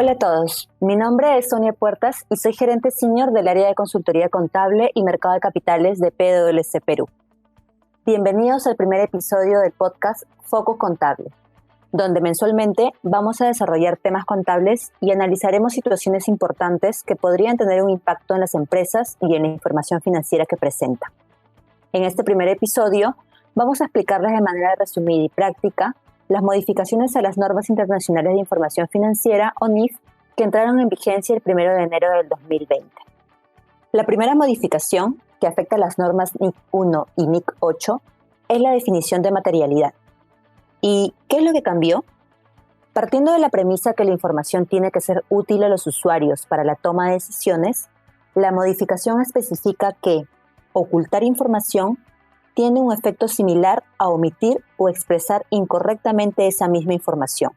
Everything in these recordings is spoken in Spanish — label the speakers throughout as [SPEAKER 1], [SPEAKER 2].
[SPEAKER 1] Hola a todos, mi nombre es Sonia Puertas y soy gerente senior del área de consultoría contable y mercado de capitales de PwC Perú. Bienvenidos al primer episodio del podcast Foco Contable, donde mensualmente vamos a desarrollar temas contables y analizaremos situaciones importantes que podrían tener un impacto en las empresas y en la información financiera que presenta. En este primer episodio vamos a explicarles de manera resumida y práctica las modificaciones a las normas internacionales de información financiera o NIF que entraron en vigencia el 1 de enero del 2020. La primera modificación, que afecta a las normas NIC 1 y NIC 8, es la definición de materialidad. ¿Y qué es lo que cambió? Partiendo de la premisa que la información tiene que ser útil a los usuarios para la toma de decisiones, la modificación especifica que ocultar información tiene un efecto similar a omitir o expresar incorrectamente esa misma información.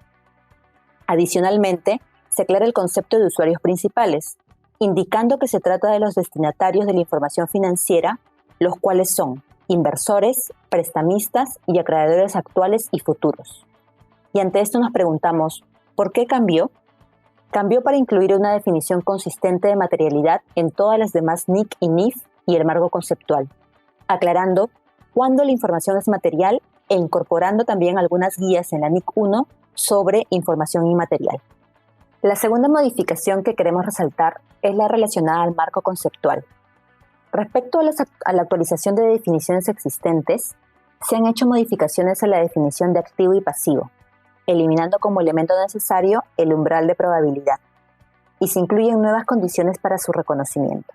[SPEAKER 1] Adicionalmente, se aclara el concepto de usuarios principales, indicando que se trata de los destinatarios de la información financiera, los cuales son inversores, prestamistas y acreedores actuales y futuros. Y ante esto nos preguntamos, ¿por qué cambió? Cambió para incluir una definición consistente de materialidad en todas las demás NIC y NIF y el marco conceptual, aclarando cuándo la información es material e incorporando también algunas guías en la NIC 1 sobre información inmaterial. La segunda modificación que queremos resaltar es la relacionada al marco conceptual. Respecto a la actualización de definiciones existentes, se han hecho modificaciones a la definición de activo y pasivo, eliminando como elemento necesario el umbral de probabilidad, y se incluyen nuevas condiciones para su reconocimiento.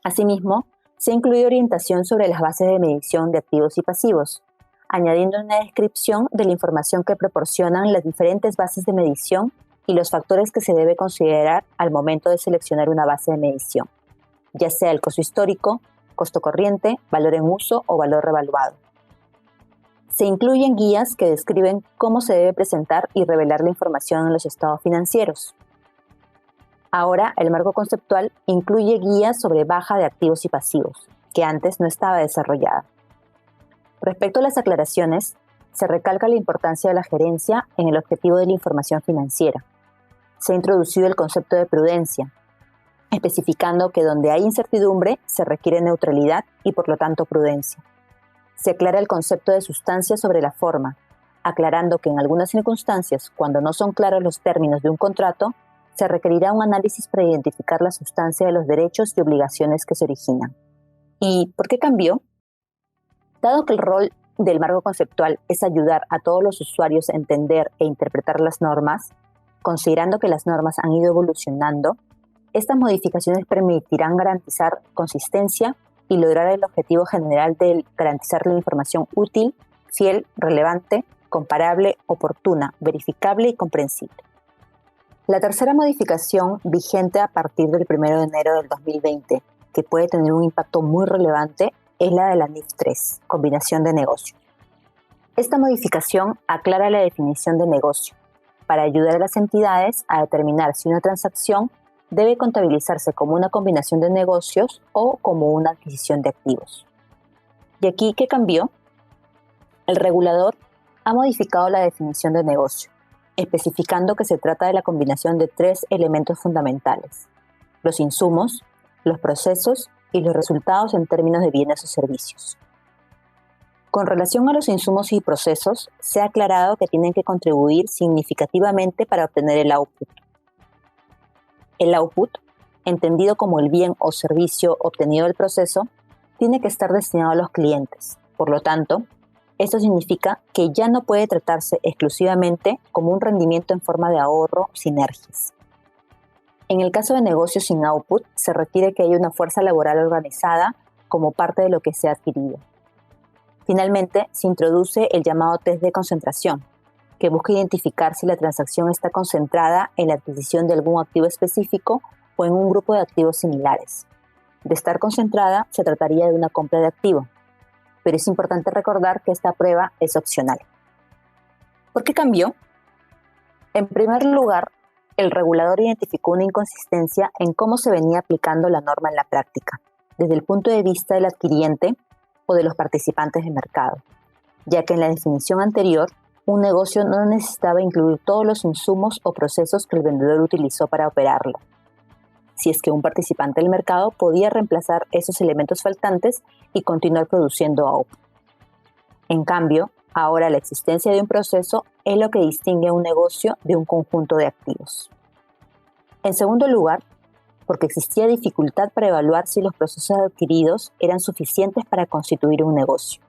[SPEAKER 1] Asimismo, se incluye orientación sobre las bases de medición de activos y pasivos, añadiendo una descripción de la información que proporcionan las diferentes bases de medición y los factores que se debe considerar al momento de seleccionar una base de medición, ya sea el costo histórico, costo corriente, valor en uso o valor revaluado. Se incluyen guías que describen cómo se debe presentar y revelar la información en los estados financieros. Ahora, el marco conceptual incluye guías sobre baja de activos y pasivos, que antes no estaba desarrollada. Respecto a las aclaraciones, se recalca la importancia de la gerencia en el objetivo de la información financiera. Se ha introducido el concepto de prudencia, especificando que donde hay incertidumbre se requiere neutralidad y por lo tanto prudencia. Se aclara el concepto de sustancia sobre la forma, aclarando que en algunas circunstancias, cuando no son claros los términos de un contrato, se requerirá un análisis para identificar la sustancia de los derechos y obligaciones que se originan. ¿Y por qué cambió? Dado que el rol del marco conceptual es ayudar a todos los usuarios a entender e interpretar las normas, considerando que las normas han ido evolucionando, estas modificaciones permitirán garantizar consistencia y lograr el objetivo general de garantizar la información útil, fiel, relevante, comparable, oportuna, verificable y comprensible. La tercera modificación, vigente a partir del 1 de enero del 2020, que puede tener un impacto muy relevante, es la de la NIF 3, combinación de negocio. Esta modificación aclara la definición de negocio para ayudar a las entidades a determinar si una transacción debe contabilizarse como una combinación de negocios o como una adquisición de activos. ¿Y aquí qué cambió? El regulador ha modificado la definición de negocio, especificando que se trata de la combinación de tres elementos fundamentales: los insumos, los procesos y los resultados en términos de bienes o servicios. Con relación a los insumos y procesos, se ha aclarado que tienen que contribuir significativamente para obtener el output. El output, entendido como el bien o servicio obtenido del proceso, tiene que estar destinado a los clientes. Por lo tanto, esto significa que ya no puede tratarse exclusivamente como un rendimiento en forma de ahorro o sinergias. En el caso de negocios sin output, se requiere que haya una fuerza laboral organizada como parte de lo que se ha adquirido. Finalmente, se introduce el llamado test de concentración, que busca identificar si la transacción está concentrada en la adquisición de algún activo específico o en un grupo de activos similares. De estar concentrada, se trataría de una compra de activo, pero es importante recordar que esta prueba es opcional. ¿Por qué cambió? En primer lugar, el regulador identificó una inconsistencia en cómo se venía aplicando la norma en la práctica, desde el punto de vista del adquiriente o de los participantes del mercado, ya que en la definición anterior un negocio no necesitaba incluir todos los insumos o procesos que el vendedor utilizó para operarlo, si es que un participante del mercado podía reemplazar esos elementos faltantes y continuar produciendo aún. En cambio, ahora la existencia de un proceso es lo que distingue a un negocio de un conjunto de activos. En segundo lugar, porque existía dificultad para evaluar si los procesos adquiridos eran suficientes para constituir un negocio.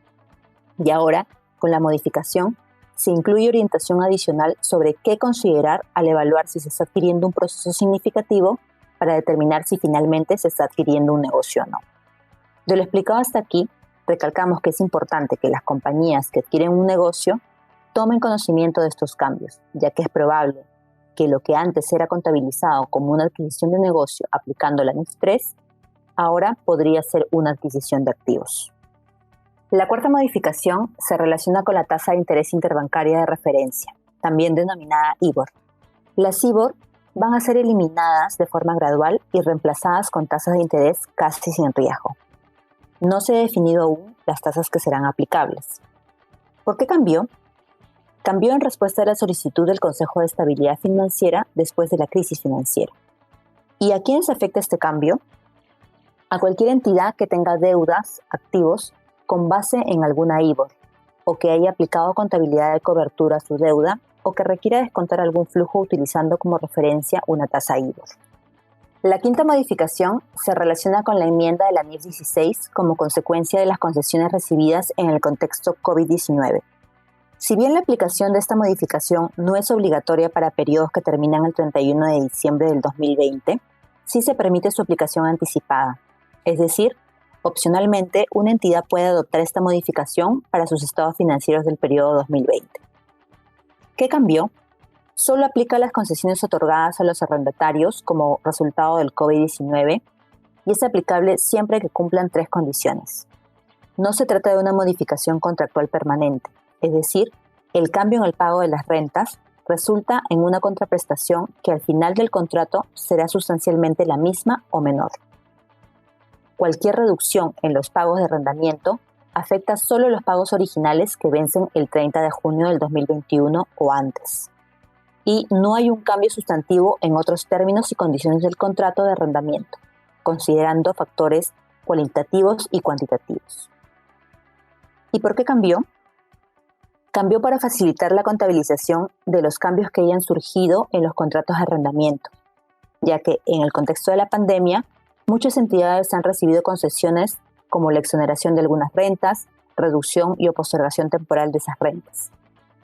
[SPEAKER 1] Y ahora, con la modificación, se incluye orientación adicional sobre qué considerar al evaluar si se está adquiriendo un proceso significativo para determinar si finalmente se está adquiriendo un negocio o no. De lo explicado hasta aquí, recalcamos que es importante que las compañías que adquieren un negocio tomen conocimiento de estos cambios, ya que es probable que lo que antes era contabilizado como una adquisición de negocio aplicando la NIF 3, ahora podría ser una adquisición de activos. La cuarta modificación se relaciona con la tasa de interés interbancaria de referencia, también denominada IBOR. Las IBOR van a ser eliminadas de forma gradual y reemplazadas con tasas de interés casi sin riesgo. No se ha definido aún las tasas que serán aplicables. ¿Por qué cambió? Cambió en respuesta a la solicitud del Consejo de Estabilidad Financiera después de la crisis financiera. ¿Y a quiénes afecta este cambio? A cualquier entidad que tenga deudas, activos, con base en alguna IBOR, o que haya aplicado contabilidad de cobertura a su deuda, o que requiera descontar algún flujo utilizando como referencia una tasa IBOR. La quinta modificación se relaciona con la enmienda de la NIF 16 como consecuencia de las concesiones recibidas en el contexto COVID-19. Si bien la aplicación de esta modificación no es obligatoria para periodos que terminan el 31 de diciembre del 2020, sí se permite su aplicación anticipada. Es decir, opcionalmente, una entidad puede adoptar esta modificación para sus estados financieros del periodo 2020. ¿Qué cambió? Solo aplica las concesiones otorgadas a los arrendatarios como resultado del COVID-19 y es aplicable siempre que cumplan 3 condiciones. No se trata de una modificación contractual permanente, es decir, el cambio en el pago de las rentas resulta en una contraprestación que al final del contrato será sustancialmente la misma o menor. Cualquier reducción en los pagos de arrendamiento afecta solo los pagos originales que vencen el 30 de junio del 2021 o antes. Y no hay un cambio sustantivo en otros términos y condiciones del contrato de arrendamiento, considerando factores cualitativos y cuantitativos. ¿Y por qué cambió? Cambió para facilitar la contabilización de los cambios que hayan surgido en los contratos de arrendamiento, ya que en el contexto de la pandemia, muchas entidades han recibido concesiones como la exoneración de algunas rentas, reducción y o postergación temporal de esas rentas.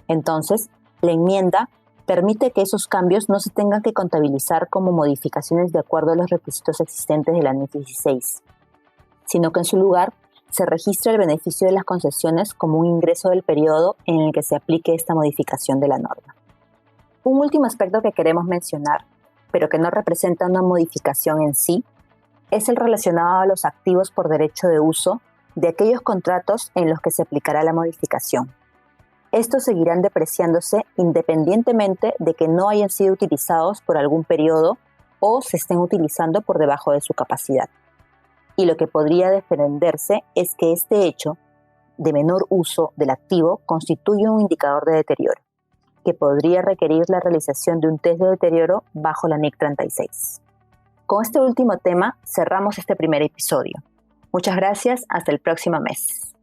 [SPEAKER 1] Entonces, la enmienda permite que esos cambios no se tengan que contabilizar como modificaciones de acuerdo a los requisitos existentes de la NIF 16, sino que en su lugar se registra el beneficio de las concesiones como un ingreso del periodo en el que se aplique esta modificación de la norma. Un último aspecto que queremos mencionar, pero que no representa una modificación en sí, es el relacionado a los activos por derecho de uso de aquellos contratos en los que se aplicará la modificación. Estos seguirán depreciándose independientemente de que no hayan sido utilizados por algún periodo o se estén utilizando por debajo de su capacidad. Y lo que podría defenderse es que este hecho de menor uso del activo constituye un indicador de deterioro, que podría requerir la realización de un test de deterioro bajo la NIC 36. Con este último tema cerramos este primer episodio. Muchas gracias, hasta el próximo mes.